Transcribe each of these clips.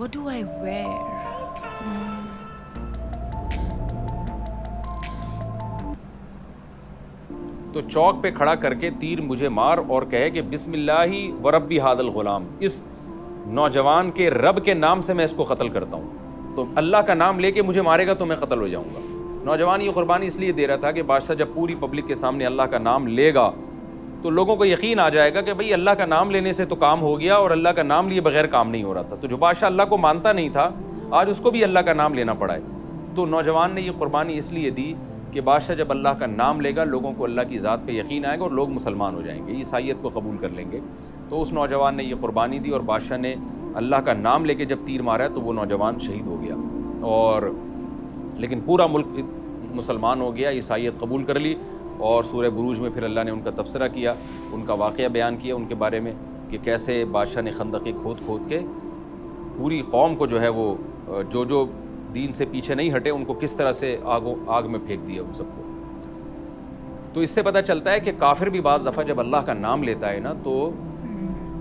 What do I wear? تو چوک پہ کھڑا کر کے تیر مجھے مار اور کہے کہ بسم اللہ و ربی ھذا الغلام، اس نوجوان کے رب کے نام سے میں اس کو قتل کرتا ہوں، تو اللہ کا نام لے کے مجھے مارے گا تو میں قتل ہو جاؤں گا۔ نوجوان یہ قربانی اس لیے دے رہا تھا کہ بادشاہ جب پوری پبلک کے سامنے اللہ کا نام لے گا تو لوگوں کو یقین آ جائے گا کہ بھئی اللہ کا نام لینے سے تو کام ہو گیا، اور اللہ کا نام لیے بغیر کام نہیں ہو رہا تھا۔ تو جو بادشاہ اللہ کو مانتا نہیں تھا آج اس کو بھی اللہ کا نام لینا پڑا ہے۔ تو نوجوان نے یہ قربانی اس لیے دی کہ بادشاہ جب اللہ کا نام لے گا لوگوں کو اللہ کی ذات پہ یقین آئے گا اور لوگ مسلمان ہو جائیں گے، عیسائیت کو قبول کر لیں گے۔ تو اس نوجوان نے یہ قربانی دی اور بادشاہ نے اللہ کا نام لے کے جب تیر مارا تو وہ نوجوان شہید ہو گیا، اور لیکن پورا ملک مسلمان ہو گیا، عیسائیت قبول کر لی۔ اور سورہ بروج میں پھر اللہ نے ان کا تبصرہ کیا، ان کا واقعہ بیان کیا ان کے بارے میں کہ کیسے بادشاہ نے خندقیں کھود کھود کے پوری قوم کو جو ہے وہ جو دین سے پیچھے نہیں ہٹے ان کو کس طرح سے آگ میں پھینک دیا ان سب کو۔ تو اس سے پتہ چلتا ہے کہ کافر بھی بعض دفعہ جب اللہ کا نام لیتا ہے نا تو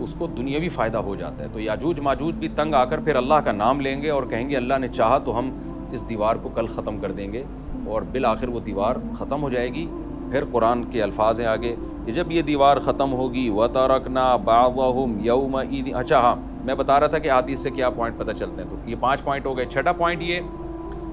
اس کو دنیاوی فائدہ ہو جاتا ہے۔ تو یاجوج ماجوج بھی تنگ آ کر پھر اللہ کا نام لیں گے اور کہیں گے اللہ نے چاہا تو ہم اس دیوار کو کل ختم کر دیں گے، اور بالآخر وہ دیوار ختم ہو جائے گی۔ پھر قرآن کے الفاظ ہیں آگے کہ جب یہ دیوار ختم ہوگی وَتَرَكْنَا بَعْضَهُمْ يَوْمَئِذٍ۔ اچھا ہاں، میں بتا رہا تھا کہ حدیث سے کیا پوائنٹ پتہ چلتے ہیں، تو یہ 5 پوائنٹ ہو گئے۔ چھٹا پوائنٹ یہ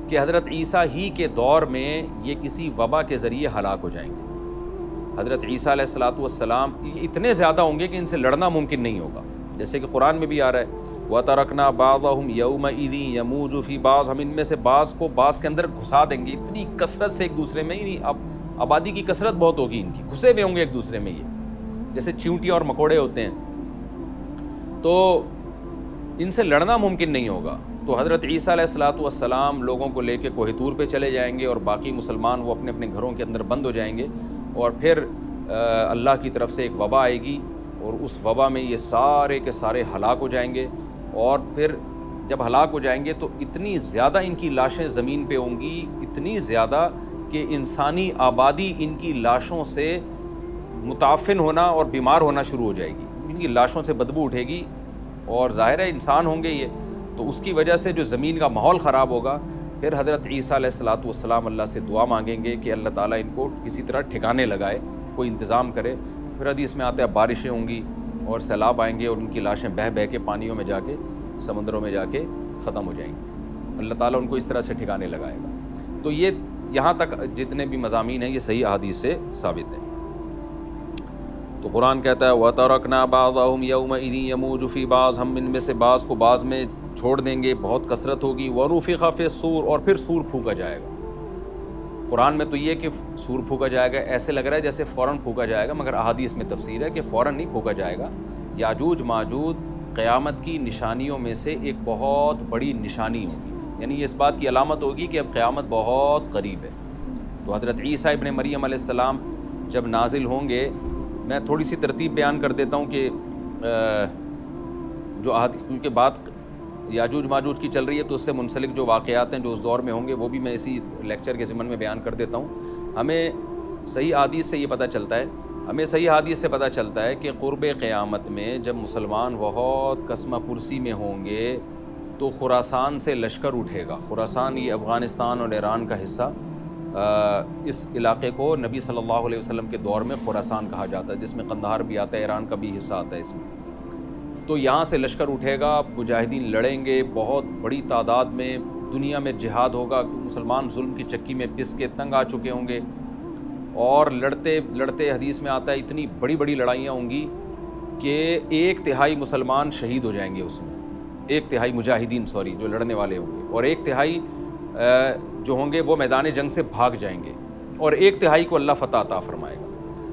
کہ حضرت عیسیٰ ہی کے دور میں یہ کسی وبا کے ذریعے ہلاک ہو جائیں گے۔ حضرت عیسیٰ علیہ السلام اتنے زیادہ ہوں گے کہ ان سے لڑنا ممکن نہیں ہوگا، جیسے کہ قرآن میں بھی آ رہا ہے وَتَرَكْنَا بَعْضَهُمْ يَوْمَئِذٍ يَمُوجُ فِي بَعْضٍ، ہم ان میں سے بعض کو بعض کے اندر گھسا دیں گے، اتنی کثرت سے ایک دوسرے میں، اب آبادی کی کثرت بہت ہوگی ان کی، گھسے ہوئے ہوں گے ایک دوسرے میں، یہ جیسے چیونٹیاں اور مکوڑے ہوتے ہیں، تو ان سے لڑنا ممکن نہیں ہوگا۔ تو حضرت عیسیٰ علیہ السلام لوگوں کو لے کے کوہ طور پہ چلے جائیں گے، اور باقی مسلمان وہ اپنے اپنے گھروں کے اندر بند ہو جائیں گے، اور پھر اللہ کی طرف سے ایک وبا آئے گی، اور اس وبا میں یہ سارے کے سارے ہلاک ہو جائیں گے۔ اور پھر جب ہلاک ہو جائیں گے تو اتنی زیادہ ان کی لاشیں زمین پہ ہوں گی، اتنی زیادہ کہ انسانی آبادی ان کی لاشوں سے متعفن ہونا اور بیمار ہونا شروع ہو جائے گی، ان کی لاشوں سے بدبو اٹھے گی، اور ظاہر ہے انسان ہوں گے یہ، تو اس کی وجہ سے جو زمین کا ماحول خراب ہوگا۔ پھر حضرت عیسیٰ علیہ السلام اللہ سے دعا مانگیں گے کہ اللہ تعالیٰ ان کو کسی طرح ٹھکانے لگائے، کوئی انتظام کرے۔ پھر حدیث میں آتا ہے بارشیں ہوں گی اور سیلاب آئیں گے، اور ان کی لاشیں بہہ بہہ کے پانیوں میں جا کے سمندروں میں جا کے ختم ہو جائیں گی، اللہ تعالیٰ ان کو اس طرح سے ٹھکانے لگائے گا۔ تو یہ یہاں تک جتنے بھی مضامین ہیں یہ صحیح احادیث سے ثابت ہیں۔ تو قرآن کہتا ہے وَتَرَكْنَا بَعْضَهُمْ يَوْمَئِذٍ يَمُوجُ فِي بَعْضٍ، ہم ان میں سے بعض کو بعض میں چھوڑ دیں گے، بہت کثرت ہوگی۔ وَنُفِخَ فِي الصُّورِ، اور پھر سور پھونکا جائے گا۔ قرآن میں تو یہ کہ سور پھونکا جائے گا، ایسے لگ رہا ہے جیسے فوراً پھونکا جائے گا، مگر احادیث میں تفسیر ہے کہ فوراً نہیں پھونکا جائے گا۔ یاجوج ماجوج قیامت کی نشانیوں میں سے ایک بہت بڑی نشانی ہوگی، یعنی یہ اس بات کی علامت ہوگی کہ اب قیامت بہت قریب ہے۔ تو حضرت عیسیٰ ابن مریم علیہ السلام جب نازل ہوں گے، میں تھوڑی سی ترتیب بیان کر دیتا ہوں کہ کیونکہ بات یاجوج ماجوج کی چل رہی ہے تو اس سے منسلک جو واقعات ہیں جو اس دور میں ہوں گے وہ بھی میں اسی لیکچر کے ضمن میں بیان کر دیتا ہوں۔ ہمیں صحیح حدیث سے یہ پتہ چلتا ہے کہ قرب قیامت میں جب مسلمان بہت قسمہ پرسی میں ہوں گے تو خراسان سے لشکر اٹھے گا۔ خراسان یہ افغانستان اور ایران کا حصہ، اس علاقے کو نبی صلی اللہ علیہ وسلم کے دور میں خراسان کہا جاتا ہے، جس میں قندھار بھی آتا ہے، ایران کا بھی حصہ آتا ہے اس میں۔ تو یہاں سے لشکر اٹھے گا، مجاہدین لڑیں گے بہت بڑی تعداد میں، دنیا میں جہاد ہوگا، مسلمان ظلم کی چکی میں پس کے تنگ آ چکے ہوں گے، اور لڑتے لڑتے حدیث میں آتا ہے اتنی بڑی بڑی لڑائیاں ہوں گی کہ 1/3 مسلمان شہید ہو جائیں گے اس میں، 1/3 مجاہدین جو لڑنے والے ہوں گے، اور 1/3 جو ہوں گے وہ میدان جنگ سے بھاگ جائیں گے، اور 1/3 کو اللہ فتح عطا فرمائے گا۔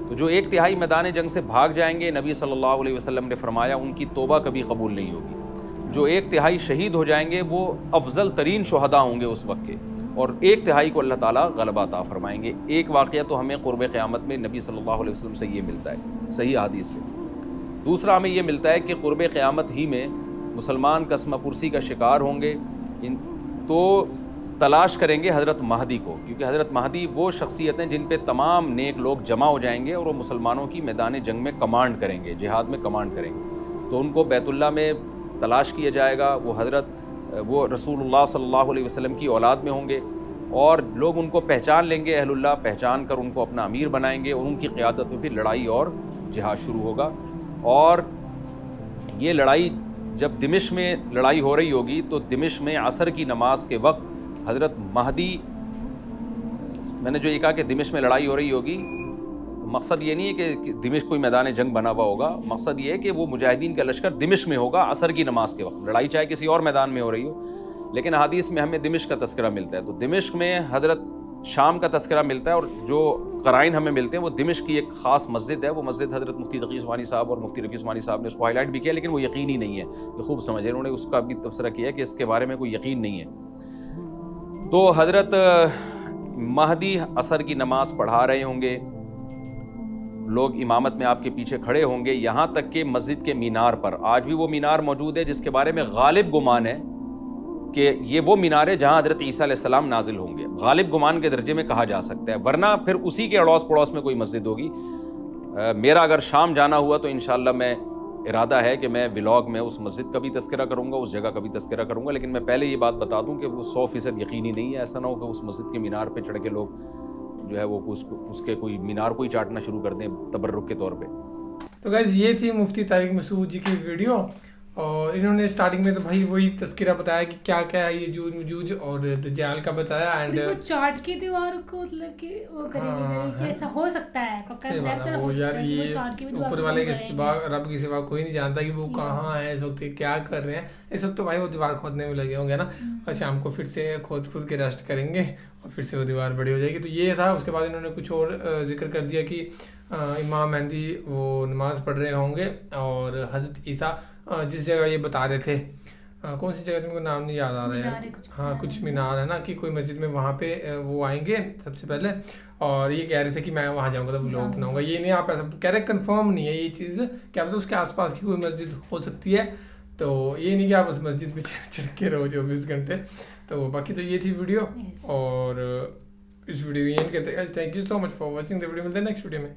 تو جو 1/3 میدان جنگ سے بھاگ جائیں گے، نبی صلی اللہ علیہ وسلم نے فرمایا ان کی توبہ کبھی قبول نہیں ہوگی۔ جو 1/3 شہید ہو جائیں گے وہ افضل ترین شہداء ہوں گے اس وقت کے، اور 1/3 کو اللہ تعالیٰ غلبہ عطا فرمائیں گے۔ ایک واقعہ تو ہمیں قرب قیامت میں نبی صلی اللہ علیہ وسلم سے یہ ملتا ہے صحیح حدیث سے۔ دوسرا ہمیں یہ ملتا ہے کہ قرب قیامت ہی میں مسلمان قسمہ پرسی کا شکار ہوں گے، تو تلاش کریں گے حضرت مہدی کو، کیونکہ حضرت مہدی وہ شخصیت ہیں جن پہ تمام نیک لوگ جمع ہو جائیں گے، اور وہ مسلمانوں کی میدان جنگ میں کمانڈ کریں گے، جہاد میں کمانڈ کریں گے۔ تو ان کو بیت اللہ میں تلاش کیا جائے گا، وہ حضرت وہ رسولullah صلی اللہ علیہ وسلم کی اولاد میں ہوں گے اور لوگ ان کو پہچان لیں گے، اہل اللہ پہچان کر ان کو اپنا امیر بنائیں گے اور ان کی قیادت میں پھر لڑائی اور جہاد شروع ہوگا. اور یہ لڑائی جب دمشق میں لڑائی ہو رہی ہوگی تو دمشق میں عصر کی نماز کے وقت حضرت مہدی، میں نے جو یہ کہا کہ دمشق میں لڑائی ہو رہی ہوگی، مقصد یہ نہیں ہے کہ دمشق کوئی میدان جنگ بنا ہوا ہوگا، مقصد یہ ہے کہ وہ مجاہدین کا لشکر دمشق میں ہوگا عصر کی نماز کے وقت. لڑائی چاہے کسی اور میدان میں ہو رہی ہو، لیکن احادیث میں ہمیں دمشق کا تذکرہ ملتا ہے. تو دمشق میں حضرت شام کا تذکرہ ملتا ہے اور جو قرائن ہمیں ملتے ہیں وہ دمشق کی ایک خاص مسجد ہے. وہ مسجد حضرت مفتی تقی عثمانی صاحب اور مفتی رفیع عثمانی صاحب نے اس کو ہائی لائٹ بھی کیا، لیکن وہ یقینی نہیں ہے. یہ خوب سمجھے، انہوں نے اس کا بھی تبصرہ کیا ہے کہ اس کے بارے میں کوئی یقین نہیں ہے. تو حضرت مہدی عصر کی نماز پڑھا رہے ہوں گے، لوگ امامت میں آپ کے پیچھے کھڑے ہوں گے، یہاں تک کہ مسجد کے مینار پر، آج بھی وہ مینار موجود ہے جس کے بارے میں غالب گمان ہے کہ یہ وہ مینار ہے جہاں حضرت عیسیٰ علیہ السلام نازل ہوں گے. غالب گمان کے درجے میں کہا جا سکتا ہے، ورنہ پھر اسی کے اڑوس پڑوس میں کوئی مسجد ہوگی. میرا اگر شام جانا ہوا تو انشاءاللہ میں ارادہ ہے کہ میں ولاگ میں اس مسجد کا بھی تذکرہ کروں گا، اس جگہ کا بھی تذکرہ کروں گا. لیکن میں پہلے یہ بات بتا دوں کہ وہ 100% یقینی نہیں ہے. ایسا نہ ہو کہ اس مسجد کے مینار پہ چڑھ کے لوگ جو ہے وہ اس کے کوئی مینار کو ہی چاٹنا شروع کر دیں تبرک کے طور پہ. تو گائز یہ تھی مفتی طارق مسعود جی کی ویڈیو، اور انہوں نے سٹارٹنگ میں تو بھائی وہی تذکرہ بتایا کہ کیا کیا ہے یجوج مجوج اور دجال کا بتایا. اینڈ وہ چاٹ کی دیوار کو مطلب کہ وہ کرے کہ ایسا ہو سکتا ہے. وہ یار یہ اوپر والے کے سوا، رب کے سوا کوئی نہیں جانتا کہ وہ کہاں ہے اس وقت، کیا کر رہے ہیں اس وقت. تو بھائی وہ دیوار کھودنے میں لگے ہوں گے نا، اور شام کو پھر سے کھود کے ریسٹ کریں گے اور پھر سے وہ دیوار بڑی ہو جائے گی. تو یہ تھا. اس کے بعد انہوں نے کچھ اور ذکر کر دیا کہ امام مہدی وہ نماز پڑھ رہے ہوں گے اور حضرت عیسیٰ جس جگہ یہ بتا رہے تھے، کون سی جگہ تم کو نام نہیں یاد آ رہا ہے، ہاں کچھ مینار ہے نا کہ کوئی مسجد میں، وہاں پہ وہ آئیں گے سب سے پہلے، اور یہ کہہ رہے تھے کہ میں وہاں جاؤں گا تو ولاگ بناؤں گا. یہ نہیں آپ ایسا کہہ رہے، کنفرم نہیں ہے یہ چیز، کیا پتہ اس کے آس پاس کی کوئی مسجد ہو سکتی ہے. تو یہ نہیں کہ آپ اس مسجد پہ چڑھ کے رہو 24 گھنٹے. تو باقی تو یہ تھی ویڈیو، اور اس ویڈیو یہ کہتے ہیں. Thank you so much for watching the video. ملتے ہیں نیکسٹ ویڈیو میں.